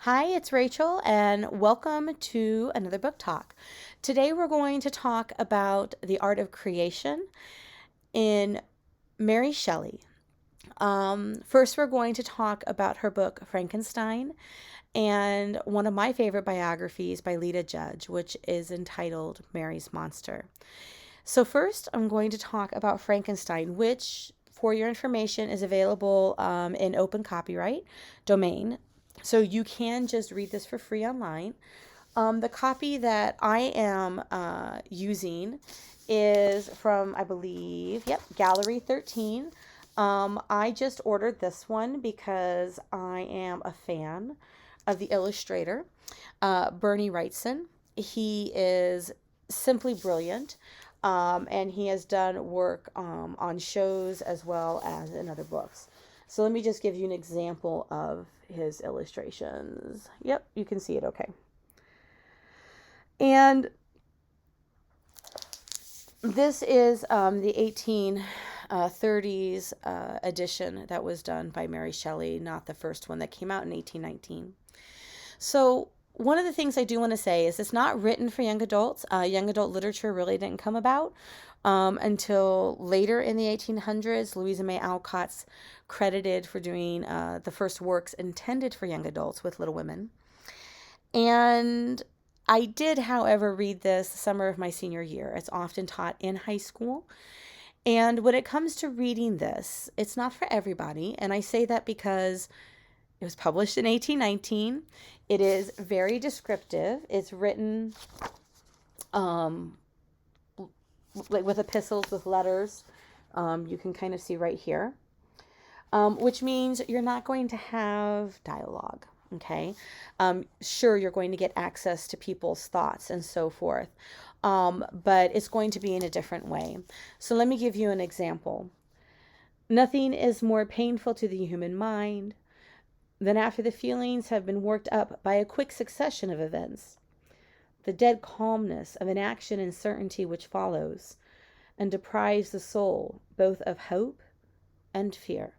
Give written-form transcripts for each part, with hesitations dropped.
Hi, it's Rachel, and welcome to another book talk. Today we're going to talk about the art of creation in Mary Shelley. First, we're going to talk about her book Frankenstein and one of my favorite biographies by Lita Judge, which is entitled Mary's Monster. So, first, I'm going to talk about Frankenstein, which, for your information, is available in open copyright domain. So, you can just read this for free online. The copy that I am using is from, I believe, Gallery 13. I just ordered this one because I am a fan of the illustrator, Bernie Wrightson. He is simply brilliant. And he has done work on shows as well as in other books. So let me just give you an example of his illustrations. Yep, you can see it okay. And this is the 1830s edition that was done by Mary Shelley, not the first one that came out in 1819. So one of the things I do want to say is it's not written for young adults. Young adult literature really didn't come about until later in the 1800s. Louisa May Alcott's credited for doing the first works intended for young adults with Little Women. And I did, however, read this the summer of my senior year. It's often taught in high school. And when it comes to reading this, it's not for everybody. And I say that because it was published in 1819. It is very descriptive. It's written like with epistles, with letters. You can kind of see right here, which means you're not going to have dialogue. Okay. Sure, you're going to get access to people's thoughts and so forth, but it's going to be in a different way. So let me give you an example. Nothing is more painful to the human mind than after the feelings have been worked up by a quick succession of events, the dead calmness of inaction and certainty which follows, and deprives the soul both of hope and fear.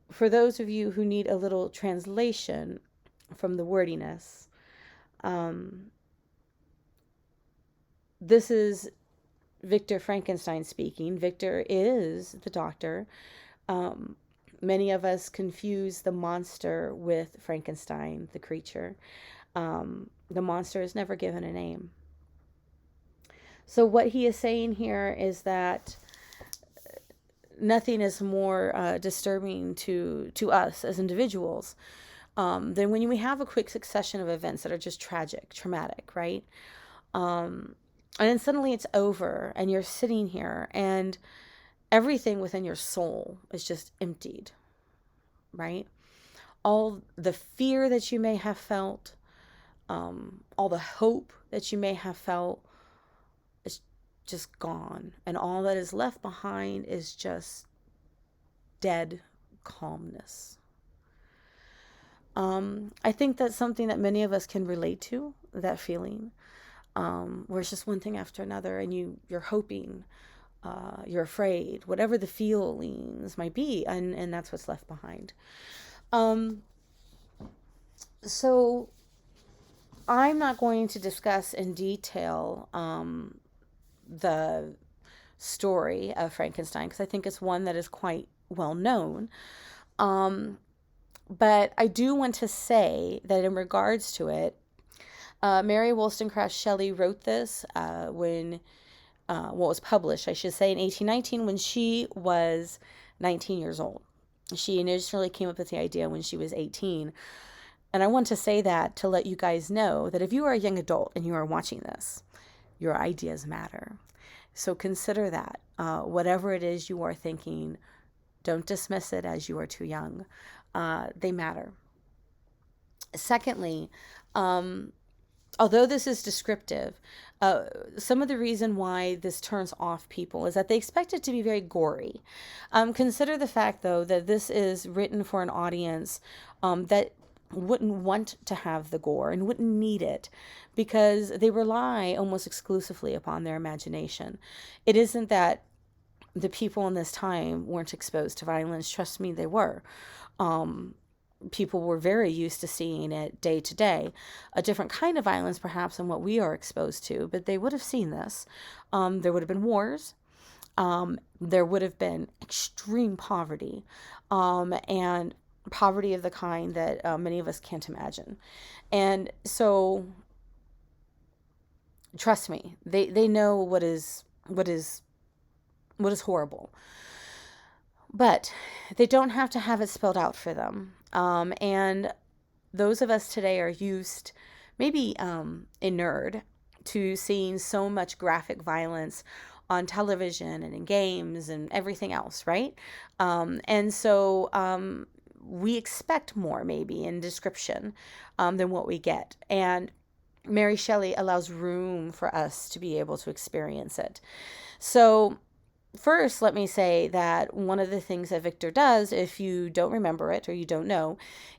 For those of you who need a little translation from the wordiness, this is Victor Frankenstein speaking. Victor is the doctor. Many of us confuse the monster with Frankenstein, the creature. The monster is never given a name. So what he is saying here is that nothing is more disturbing to us as individuals than when we have a quick succession of events that are just tragic, traumatic, right? And then suddenly it's over and you're sitting here and everything within your soul is just emptied, right? All the fear that you may have felt, all the hope that you may have felt is just gone. And all that is left behind is just dead calmness. I think that's something that many of us can relate to, that feeling, where it's just one thing after another and you're hoping, you're afraid, whatever the feelings might be, and that's what's left behind. So I'm not going to discuss in detail the story of Frankenstein because I think it's one that is quite well known. But I do want to say that in regards to it, Mary Wollstonecraft Shelley wrote this when was published, I should say, in 1819 when she was 19 years old. She initially came up with the idea when she was 18. And I want to say that to let you guys know that if you are a young adult and you are watching this, your ideas matter. So consider that. Whatever it is you are thinking, don't dismiss it as you are too young. They matter. Secondly, although this is descriptive, some of the reason why this turns off people is that they expect it to be very gory. Consider the fact, though, that this is written for an audience that wouldn't want to have the gore and wouldn't need it because they rely almost exclusively upon their imagination. It isn't that the people in this time weren't exposed to violence. Trust me, they were. people were very used to seeing it day to day. A different kind of violence, perhaps, than what we are exposed to, but they would have seen this. There would have been wars. There would have been extreme poverty, and poverty of the kind that many of us can't imagine. And so, trust me, they know what is horrible. But they don't have to have it spelled out for them. And those of us today are used, maybe inured, to seeing so much graphic violence on television and in games and everything else, right? And so we expect more, maybe, in description than what we get. And Mary Shelley allows room for us to be able to experience it. So first, let me say that one of the things that Victor does, if you don't remember it or you don't know,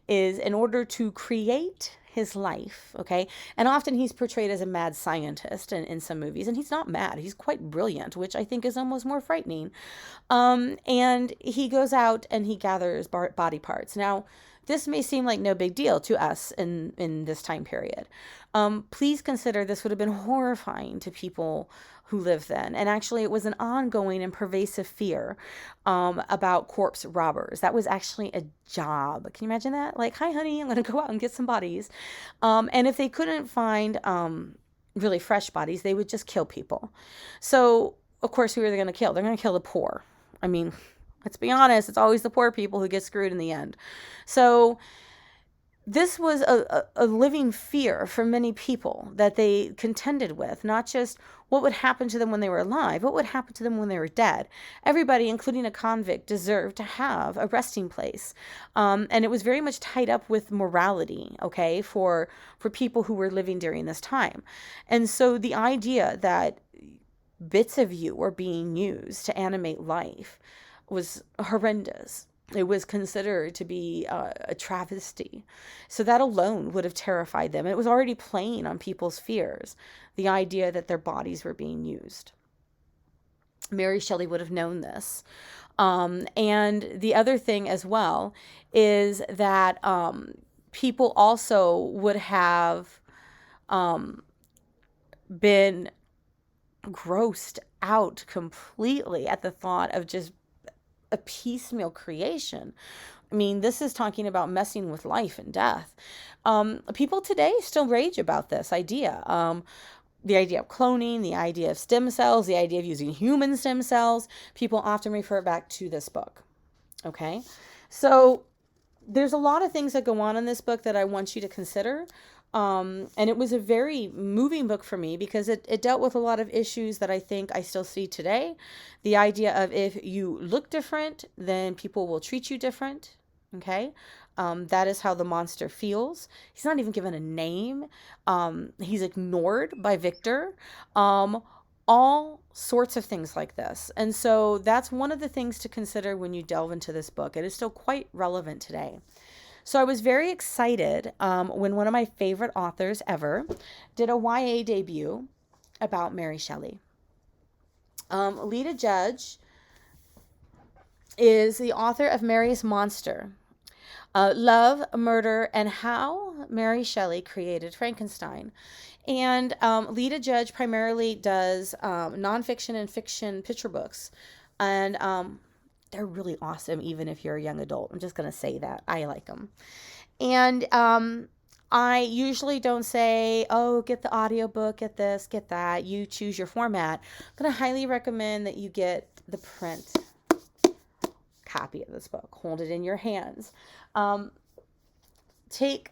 is in order to create his life, okay? And often he's portrayed as a mad scientist in some movies, and he's not mad. He's quite brilliant, which I think is almost more frightening. And he goes out and he gathers body parts. Now, this may seem like no big deal to us in this time period. Please consider this would have been horrifying to people who lived then. And actually, it was an ongoing and pervasive fear about corpse robbers. That was actually a job. Can you imagine that? Like, hi, honey, I'm going to go out and get some bodies. And if they couldn't find really fresh bodies, they would just kill people. So, of course, who are they going to kill? They're going to kill the poor. I mean, let's be honest, it's always the poor people who get screwed in the end. So this was a living fear for many people that they contended with, not just what would happen to them when they were alive, what would happen to them when they were dead. Everybody, including a convict, deserved to have a resting place. And it was very much tied up with morality, okay, for people who were living during this time. And so the idea that bits of you were being used to animate life was horrendous. It was considered to be a travesty. So that alone would have terrified them. It was already playing on people's fears, the idea that their bodies were being used. Mary Shelley would have known this. And the other thing as well is that people also would have been grossed out completely at the thought of just a piecemeal creation. I mean, this is talking about messing with life and death. People today still rage about this idea. The idea of cloning, the idea of stem cells, the idea of using human stem cells. People often refer back to this book. Okay? So there's a lot of things that go on in this book that I want you to consider. And it was a very moving book for me because it dealt with a lot of issues that I think I still see today. The idea of if you look different, then people will treat you different. Okay. That is how the monster feels. He's not even given a name. He's ignored by Victor. All sorts of things like this. And so that's one of the things to consider when you delve into this book. It is still quite relevant today. So I was very excited when one of my favorite authors ever did a YA debut about Mary Shelley. Lita Judge is the author of Mary's Monster, Love, Murder, and How Mary Shelley Created Frankenstein. And Lita Judge primarily does nonfiction and fiction picture books. And they're really awesome, even if you're a young adult. I'm just going to say that. I like them. And I usually don't say, oh, get the audiobook, get this, get that. You choose your format. I'm going to highly recommend that you get the print copy of this book. Hold it in your hands. Take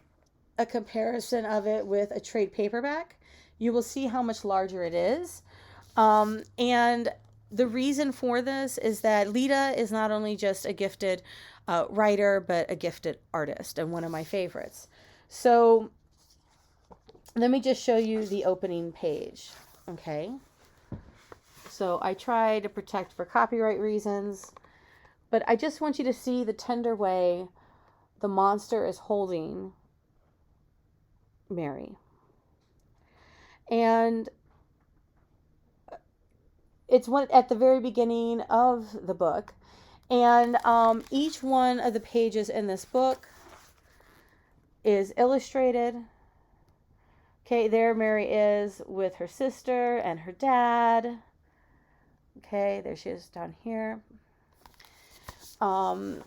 a comparison of it with a trade paperback. You will see how much larger it is. And the reason for this is that Lita is not only just a gifted writer, but a gifted artist and one of my favorites. So let me just show you the opening page. Okay. So I try to protect for copyright reasons, but I just want you to see the tender way the monster is holding Mary. And it's one at the very beginning of the book. And each one of the pages in this book is illustrated. Okay, there Mary is with her sister and her dad. Okay, there she is down here. And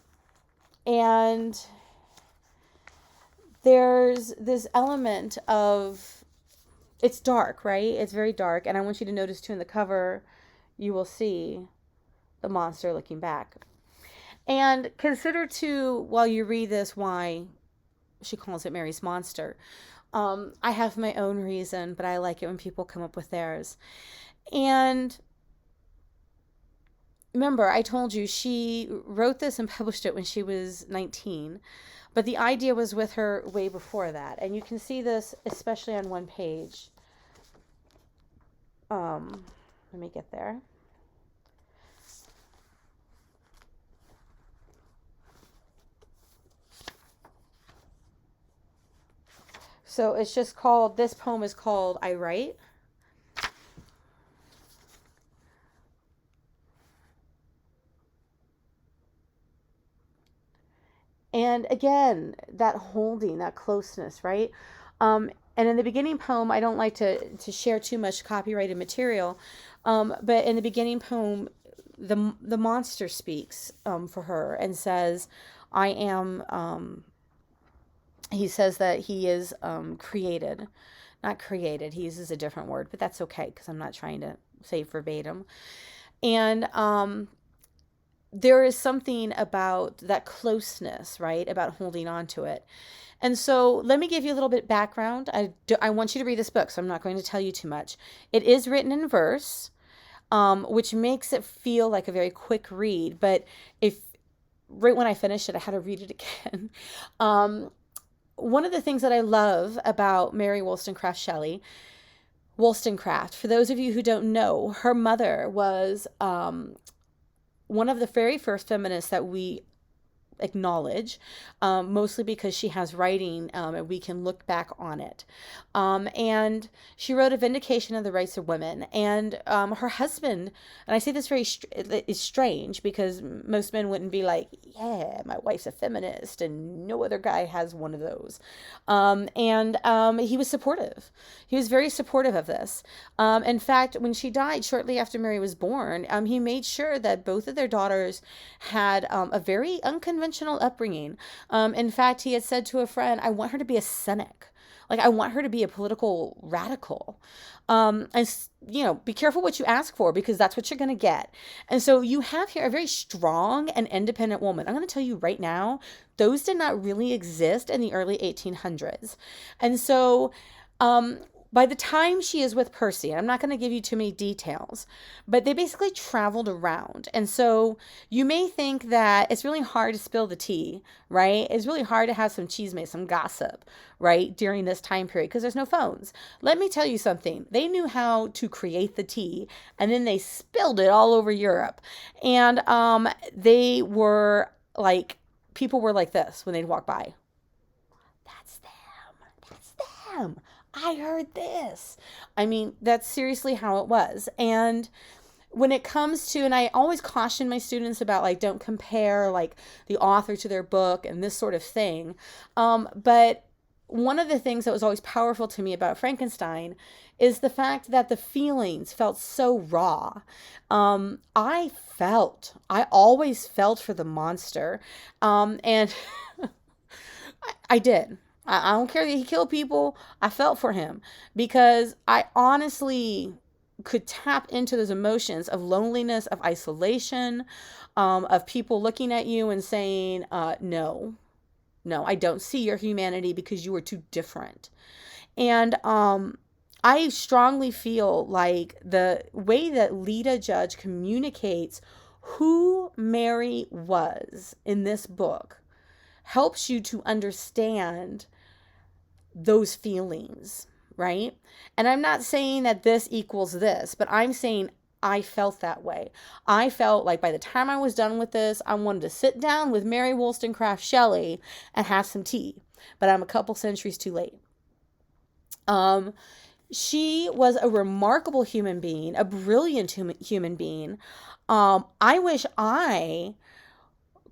there's this element of, it's dark, right? It's very dark. And I want you to notice too, in the cover, you will see the monster looking back. And consider too, while you read this, why she calls it Mary's Monster. I have my own reason, but I like it when people come up with theirs. And remember, I told you she wrote this and published it when she was 19, but the idea was with her way before that. And you can see this especially on one page. Let me get there. So it's just called, this poem is called I Write. And again, that holding, that closeness, right? And in the beginning poem, I don't like to share too much copyrighted material, but in the beginning poem, the monster speaks for her and says, I am, he says that he is created. Not created, he uses a different word, but that's okay because I'm not trying to say verbatim. And there is something about that closeness, right? About holding on to it. And so let me give you a little bit background. I want you to read this book, so I'm not going to tell you too much. It is written in verse, which makes it feel like a very quick read. But right when I finished it, I had to read it again. One of the things that I love about Mary Wollstonecraft, for those of you who don't know, her mother was one of the very first feminists that we acknowledge, mostly because she has writing and we can look back on it. And she wrote A Vindication of the Rights of Women. And her husband, and I say this it's strange because most men wouldn't be like, yeah, my wife's a feminist and no other guy has one of those. And he was supportive. He was very supportive of this. In fact, when she died shortly after Mary was born, he made sure that both of their daughters had a very unconventional upbringing. In fact, he had said to a friend, I want her to be a cynic. Like, I want her to be a political radical. And, be careful what you ask for because that's what you're going to get. And so you have here a very strong and independent woman. I'm going to tell you right now, those did not really exist in the early 1800s. And so, by the time she is with Percy, I'm not going to give you too many details, but they basically traveled around. And so you may think that it's really hard to spill the tea, right? It's really hard to have some chisme, some gossip, right, during this time period because there's no phones. Let me tell you something. They knew how to create the tea, and then they spilled it all over Europe. And they were like, people were like this when they'd walk by. That's them. That's them. I heard this. I mean, that's seriously how it was. And when it comes to, and I always caution my students about like, don't compare like the author to their book and this sort of thing. But one of the things that was always powerful to me about Frankenstein is the fact that the feelings felt so raw. I always felt for the monster. And I did. I don't care that he killed people. I felt for him because I honestly could tap into those emotions of loneliness, of isolation, of people looking at you and saying, no, I don't see your humanity because you are too different. And I strongly feel like the way that Lita Judge communicates who Mary was in this book helps you to understand those feelings, right? And I'm not saying that this equals this, but I'm saying I felt that way. I felt like by the time I was done with this, I wanted to sit down with Mary Wollstonecraft Shelley and have some tea, but I'm a couple centuries too late. She was a remarkable human being, a brilliant human being. I wish I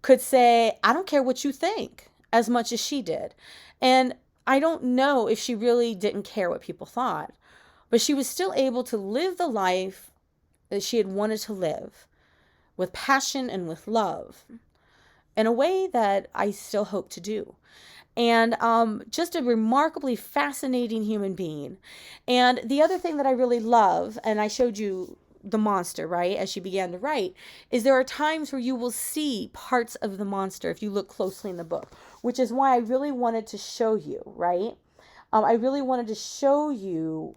could say, I don't care what you think. as much as she did. And I don't know if she really didn't care what people thought, but she was still able to live the life that she had wanted to live with passion and with love in a way that I still hope to do. And just a remarkably fascinating human being. And the other thing that I really love, and I showed you the monster, right, as she began to write, is there are times where you will see parts of the monster if you look closely in the book, which is why I really wanted to show you, right? I really wanted to show you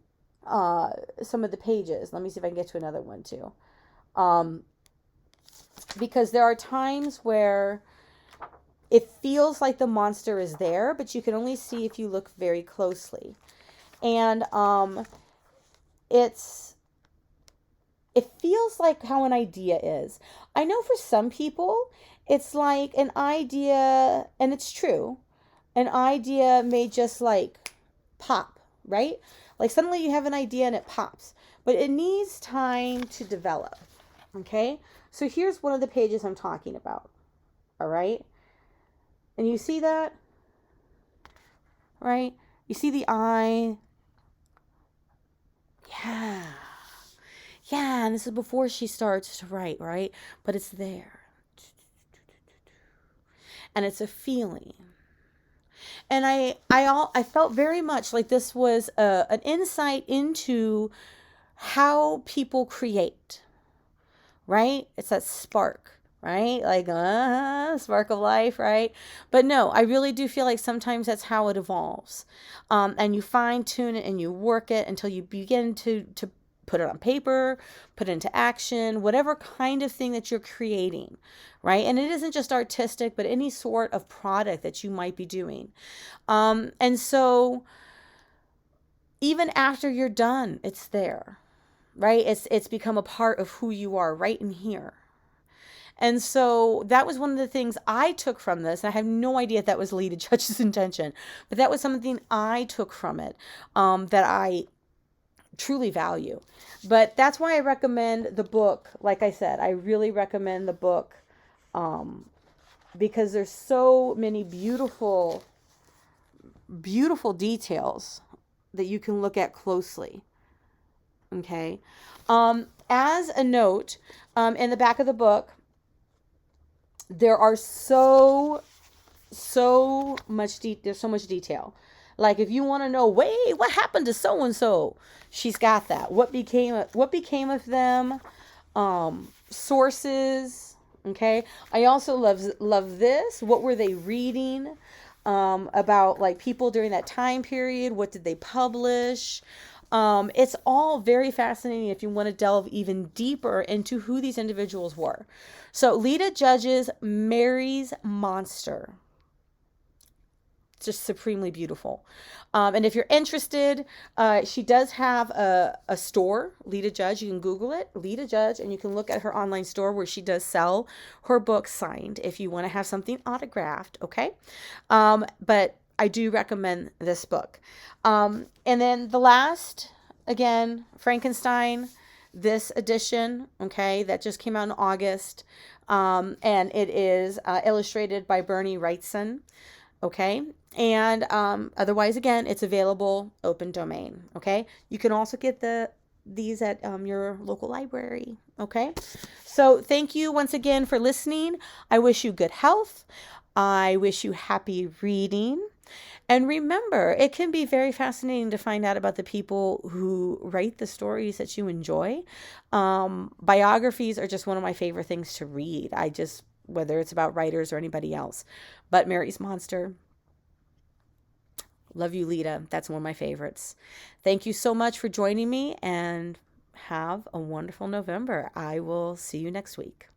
some of the pages. Let me see if I can get to another one too. Because there are times where it feels like the monster is there, but you can only see if you look very closely. And it feels like how an idea is. I know for some people, it's like an idea, and it's true, an idea may just like pop, right? Like suddenly you have an idea and it pops, but it needs time to develop, okay? So here's one of the pages I'm talking about, all right? And you see that, right? You see the eye. Yeah. Yeah, and this is before she starts to write, right? But it's there. And it's a feeling. And I felt very much like this was an insight into how people create, right? It's that spark. Right? Like, spark of life, right? But no, I really do feel like sometimes that's how it evolves. And you fine tune it and you work it until you begin to put it on paper, put it into action, whatever kind of thing that you're creating, right? And it isn't just artistic, but any sort of product that you might be doing. And so even after you're done, it's there, right? It's become a part of who you are right in here. And so that was one of the things I took from this. I have no idea if that was Lita Judge's intention, but that was something I took from it that I truly value. But that's why I recommend the book. Like I said, I really recommend the book because there's so many beautiful, beautiful details that you can look at closely. Okay. As a note, in the back of the book, there are so much there's so much detail. Like if you want to know, wait, what happened to so and so, she's got that. What became of them? Sources. Okay. I also love this. What were they reading? About like people during that time period. What did they publish? It's all very fascinating if you want to delve even deeper into who these individuals were. So Lita Judge's Mary's Monster. It's just supremely beautiful. And if you're interested, she does have a store, Lita Judge. You can Google it, Lita Judge, and you can look at her online store where she does sell her books signed if you want to have something autographed, okay? But I do recommend this book. And then the last, again, Frankenstein, this edition, okay, that just came out in August. And it is illustrated by Bernie Wrightson, okay? And otherwise, again, it's available open domain, okay? You can also get these at your local library, okay? So thank you once again for listening. I wish you good health. I wish you happy reading. And remember, it can be very fascinating to find out about the people who write the stories that you enjoy. Biographies are just one of my favorite things to read. Whether it's about writers or anybody else. But Mary's Monster, love you, Lita. That's one of my favorites. Thank you so much for joining me and have a wonderful November. I will see you next week.